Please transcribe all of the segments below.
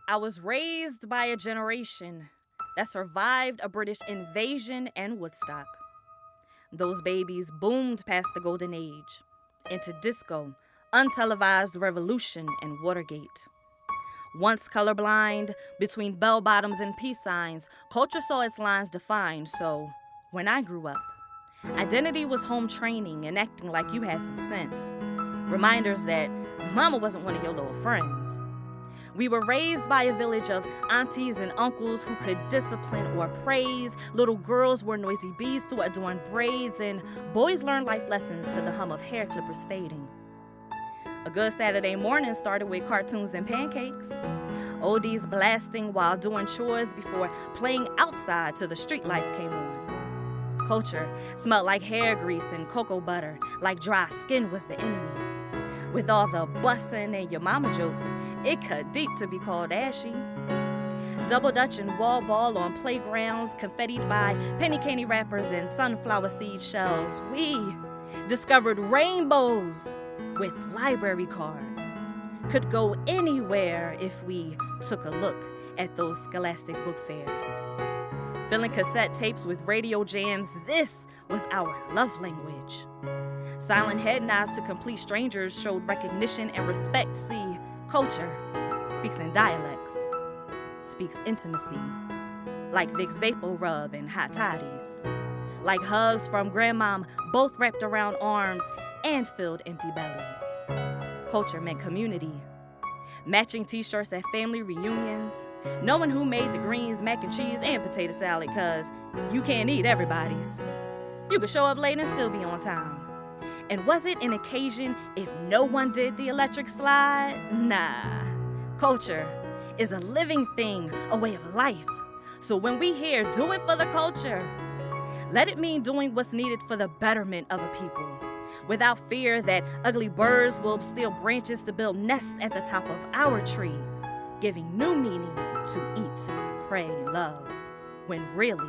I was raised by a generation that survived a British invasion and Woodstock. Those babies boomed past the golden age into disco, untelevised revolution, and Watergate. Once colorblind, between bell bottoms and peace signs, culture saw its lines defined. So, when I grew up, identity was home training and acting like you had some sense. Reminders that mama wasn't one of your little friends. We were raised by a village of aunties and uncles who could discipline or praise. Little girls wore noisy beads to adorn braids, and boys learned life lessons to the hum of hair clippers fading. A good Saturday morning started with cartoons and pancakes. Oldies blasting while doing chores before playing outside till the streetlights came on. Culture smelled like hair grease and cocoa butter, like dry skin was the enemy. With all the bussin' and your mama jokes, it cut deep to be called ashy. Double dutch and wall ball on playgrounds, confettied by penny candy wrappers and sunflower seed shells. We discovered rainbows with library cards. Could go anywhere if we took a look at those scholastic book fairs. Filling cassette tapes with radio jams, this was our love language. Silent head nods to complete strangers showed recognition and respect. See, culture speaks in dialects, speaks intimacy, like Vicks Vapor Rub and hot toddies, like hugs from grandmom, both wrapped around arms and filled empty bellies. Culture meant community, matching t-shirts at family reunions, knowing who made the greens, mac and cheese, and potato salad, cause you can't eat everybody's. You could show up late and still be on time. And was it an occasion if no one did the electric slide? Nah. Culture is a living thing, a way of life. So when we hear do it for the culture, let it mean doing what's needed for the betterment of a people, without fear that ugly birds will steal branches to build nests at the top of our tree, giving new meaning to eat, pray, love, when really,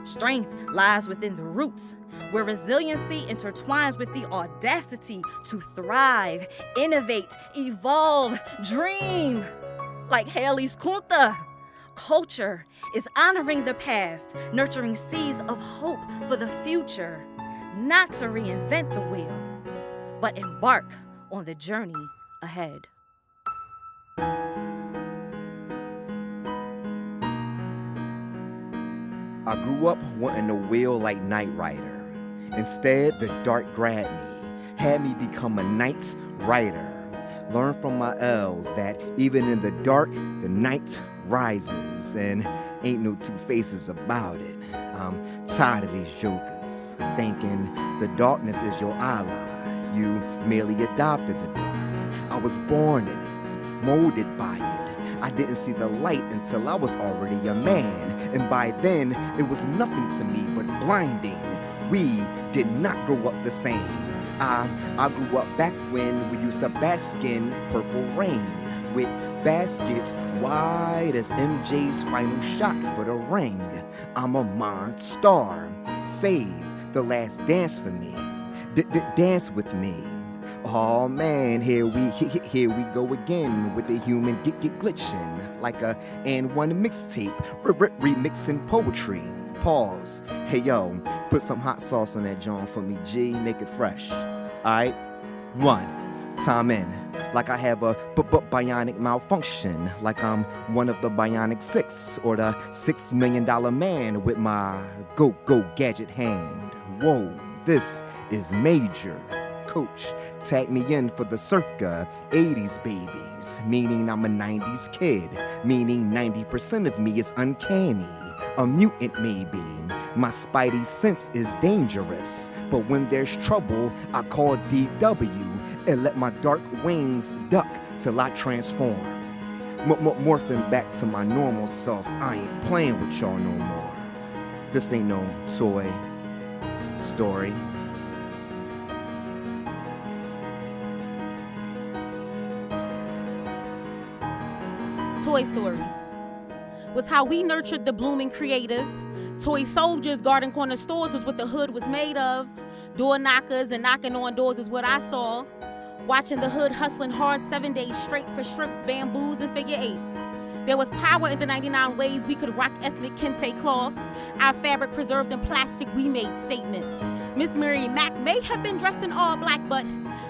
strength lies within the roots, where resiliency intertwines with the audacity to thrive, innovate, evolve, dream. Like Haley's Kunta, culture is honoring the past, nurturing seeds of hope for the future, not to reinvent the wheel, but embark on the journey ahead. I grew up wanting a wheel like Knight Rider. Instead, the dark grabbed me, had me become a Knight Rider. Learn from my L's that even in the dark, the night rises, and ain't no two faces about it. I'm tired of these jokers, thinking the darkness is your ally. You merely adopted the dark. I was born in it, molded by it. I didn't see the light until I was already a man, and by then, it was nothing to me but blinding. We did not grow up the same. I grew up back when we used to bask in purple rain, with baskets wide as MJ's final shot for the ring. I'm a monster. Save the last dance for me. Dance with me. Oh man, here we go again with the human get glitching like a and one mixtape, remixing poetry. Pause. Hey yo, put some hot sauce on that joint for me, G. Make it fresh. Alright? 1. Time in. Like I have a bionic malfunction. Like I'm one of the Bionic Six or the $6 million man with my go gadget hand. Whoa, this is major. Coach, tag me in for the circa 80s babies, meaning I'm a 90s kid, meaning 90% of me is uncanny. A mutant maybe. My spidey sense is dangerous, but when there's trouble, I call DW and let my dark wings duck till I transform. Morphing back to my normal self, I ain't playing with y'all no more. This ain't no toy story. Toy Stories was how we nurtured the blooming creative. Toy soldiers guarding corner stores was what the hood was made of. Door knockers and knocking on doors is what I saw. Watching the hood hustling hard 7 days straight for shrimps, bamboos, and figure eights. There was power in the 99 ways we could rock ethnic kente cloth. Our fabric preserved in plastic, we made statements. Miss Mary Mack may have been dressed in all black, but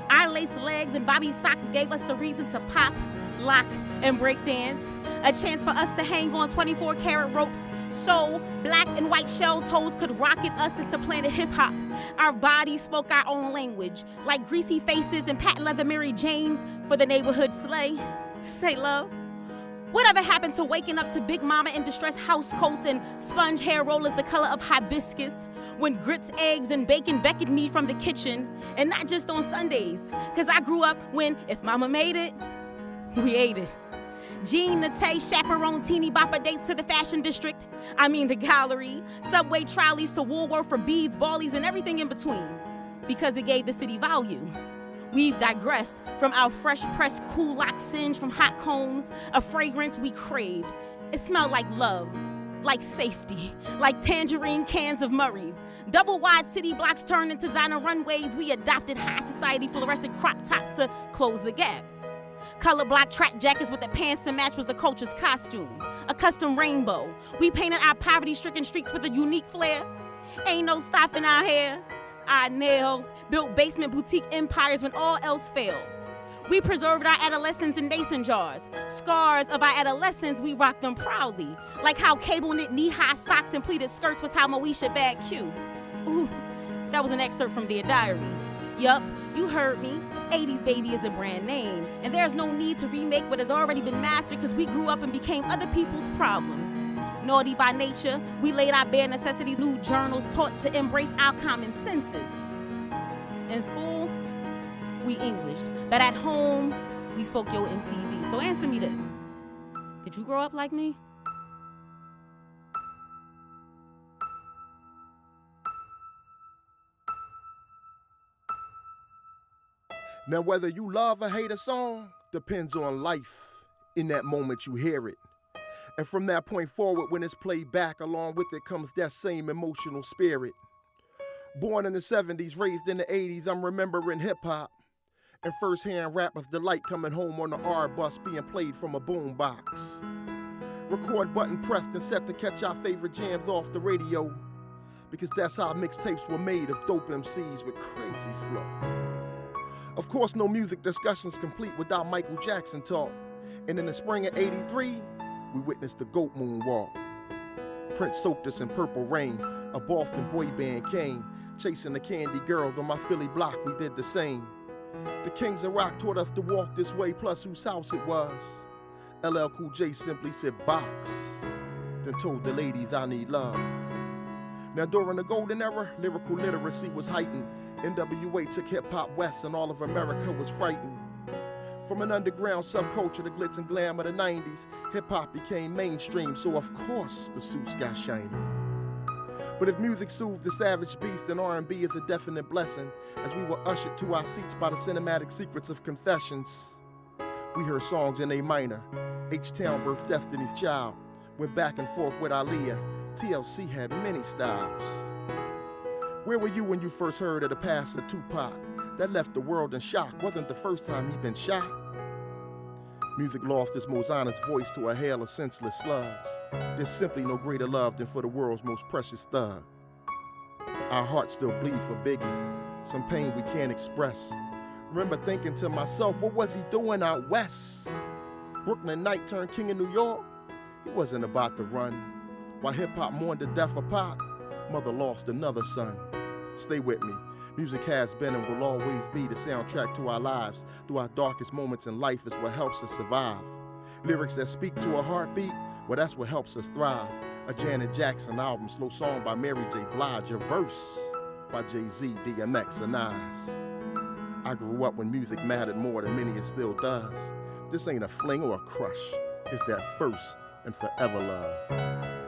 our lace legs and bobby socks gave us a reason to pop, lock, and break dance. A chance for us to hang on 24-karat ropes so black and white shell toes could rocket us into planet hip-hop. Our bodies spoke our own language, like greasy faces and patent leather Mary Janes for the neighborhood sleigh. Say love. Whatever happened to waking up to Big Mama in distressed house coats and sponge hair rollers the color of hibiscus? When grits, eggs, and bacon beckoned me from the kitchen, and not just on Sundays. Cause I grew up when, if mama made it, we ate it. Jean Nate chaperone teeny bopper dates to the fashion district. I mean the gallery. Subway trolleys to Woolworth for beads, ballies, and everything in between. Because it gave the city value. We've digressed from our fresh pressed cool lock singe from hot combs, a fragrance we craved. It smelled like love, like safety, like tangerine cans of Murray's. Double wide city blocks turned into designer runways. We adopted high society fluorescent crop tops to close the gap. Color block track jackets with the pants to match was the culture's costume. A custom rainbow. We painted our poverty-stricken streets with a unique flair. Ain't no stopping our hair. Our nails, built basement boutique empires when all else failed. We preserved our adolescence in mason jars. Scars of our adolescence, we rocked them proudly. Like how cable knit knee-high socks and pleated skirts was how Moesha bagged Q. Ooh, that was an excerpt from Dear Diary. Yup, you heard me. 80s Baby is a brand name. And there's no need to remake what has already been mastered because we grew up and became other people's problems. Naughty by nature, we laid our bare necessities, new journals taught to embrace our common senses. In school, we Englished, but at home, we spoke your MTV. So answer me this. Did you grow up like me? Now, whether you love or hate a song depends on life in that moment you hear it. And from that point forward, when it's played back, along with it comes that same emotional spirit. Born in the 70s, raised in the 80s, I'm remembering hip-hop. And first-hand rappers' delight coming home on the R bus being played from a boombox. Record button pressed and set to catch our favorite jams off the radio. Because that's how mixtapes were made of dope MCs with crazy flow. Of course, no music discussions complete without Michael Jackson talk. And in the spring of '83, we witnessed the GOAT moonwalk. Prince soaked us in purple rain. A Boston boy band came, chasing the candy girls on my Philly block. We did the same. The Kings of Rock taught us to walk this way, plus whose house it was. LL Cool J simply said box, then told the ladies I need love. Now during the golden era, lyrical literacy was heightened. NWA took hip-hop west and all of America was frightened. From an underground subculture to glitz and glam of the 90s, hip-hop became mainstream, so of course the suits got shiny. But if music soothed the savage beast, then R&B is a definite blessing, as we were ushered to our seats by the cinematic secrets of Confessions. We heard songs in A minor, H-Town birthed Destiny's Child, went back and forth with Aaliyah, TLC had many styles. Where were you when you first heard of the past of Tupac? That left the world in shock. Wasn't the first time he'd been shot. Music lost its most honest voice to a hail of senseless slugs. There's simply no greater love than for the world's most precious thug. Our hearts still bleed for Biggie, some pain we can't express. Remember thinking to myself, what was he doing out west? Brooklyn Knight turned king of New York? He wasn't about to run. While hip-hop mourned the death of Pac, mother lost another son. Stay with me. Music has been and will always be the soundtrack to our lives. Through our darkest moments in life is what helps us survive. Lyrics that speak to a heartbeat, well, that's what helps us thrive. A Janet Jackson album, slow song by Mary J. Blige, a verse by Jay-Z, DMX, and Nas. I grew up when music mattered more than many it still does. This ain't a fling or a crush. It's that first and forever love.